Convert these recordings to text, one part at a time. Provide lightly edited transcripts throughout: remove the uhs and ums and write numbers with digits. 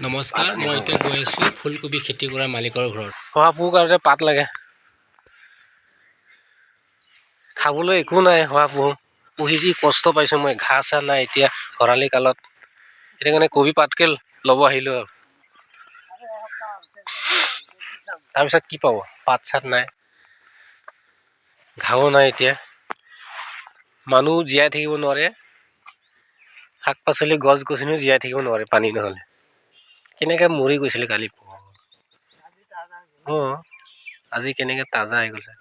নমস্কাৰ, মই এতিয়া গৈ আছোঁ ফুলকবি খেতি কৰা মালিকৰ ঘৰত। শহাপহুৰ কাৰণে পাত লাগে। খাবলৈ একো নাই শহাপহু। পুহি যি কষ্ট পাইছোঁ মই, ঘাঁহ চাহ নাই এতিয়া খৰালি কালত। সেইটো কাৰণে কবি পাতকে ল'ব আহিলোঁ আৰু। তাৰপিছত কি পাব? পাত চাত নাই, ঘাঁহো নাই এতিয়া। মানুহ জীয়াই থাকিব নোৱাৰে, শাক পাচলি গছ গছনিও জীয়াই থাকিব নোৱাৰে পানী নহ'লে। কেনেকৈ মৰি গৈছিলে কালি। অঁ, আজি কেনেকৈ তাজা হৈ গৈছে।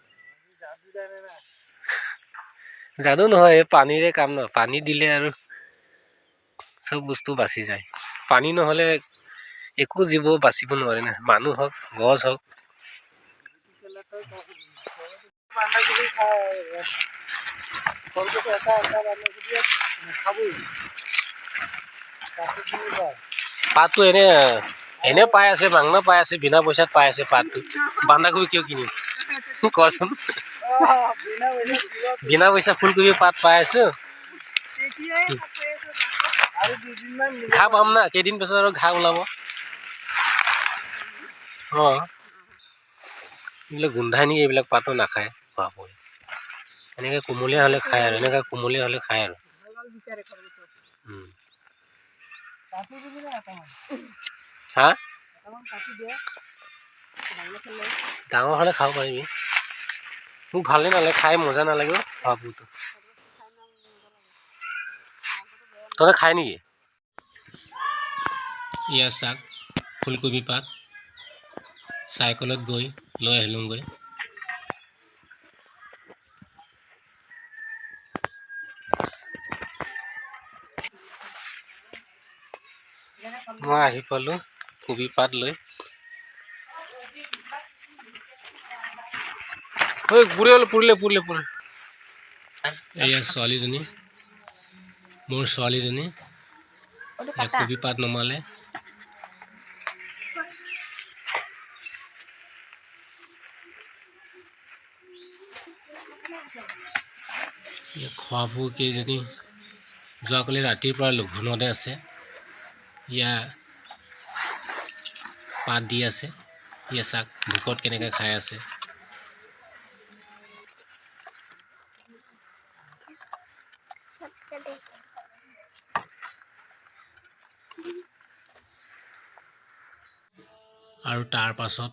জানো নহয়, এই পানীৰে কাম ন। পানী দিলে আৰু চব বস্তু বাচি যায়। পানী নহ'লে একো জীৱ বাচিব নোৱাৰে না, মানুহ হওক গছ হওক। পাতটো এনে পাই আছে, মাংনা পাই আছে, বিনা পইচাত পাই আছে পাতটো। বন্ধাকবি কিয় কিনিম কোৱাচোন? বিনা পইচা ফুলকবি পাত পাই আছো। ঘাঁহ পাম না, কেইদিন পিছত আৰু ঘাঁহ ওলাব। অঁ, এইবিলাক গোন্ধাই নেকি? এইবিলাক পাতো নাখায় শহাপহুৱে। এনেকৈ কোমলীয়া হ'লে খায় আৰু, এনেকৈ কোমলীয়া হ'লে খায় আৰু। হা, ডাঙৰ হ'লে খাব পাৰিবি। মোক ভালেই নালাগে, খাই মজা নালাগে শহাপহুটো। তহঁতে খাই নেকি? এয়া চাক ফুলকবি পাত, চাইকেলত গৈ লৈ আহিলোঁগৈ। মই আহি পালোঁ কবি পাত লৈ। পুৰিলে। এয়া ছোৱালীজনী, মোৰ ছোৱালীজনী কবি পাত নমালে। শহাপহু কেইজনী যোৱাকালি ৰাতিৰ পৰা লঘোণতে আছে। ইয়া পাত দি আছে, ইয়া চাক ভোকত কেনেকৈ খাই আছে। আৰু তাৰ পাছত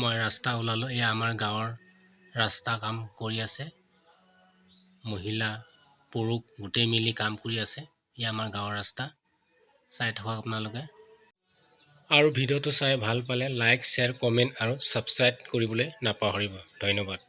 মই ৰাস্তা ওলালোঁ। এয়া আমাৰ গাঁৱৰ ৰাস্তা কাম কৰি আছে, মহিলা পুৰুষ গোটেই মিলি কাম কৰি আছে। এয়া আমাৰ গাঁৱৰ ৰাস্তা, চাই থাকক আপোনালোকে। আৰু ভিডিঅ'টো চাই ভাল পালে লাইক শ্বেয়াৰ কমেণ্ট আৰু ছাবস্ক্ৰাইব কৰিবলৈ নাপাহৰিব। ধন্যবাদ।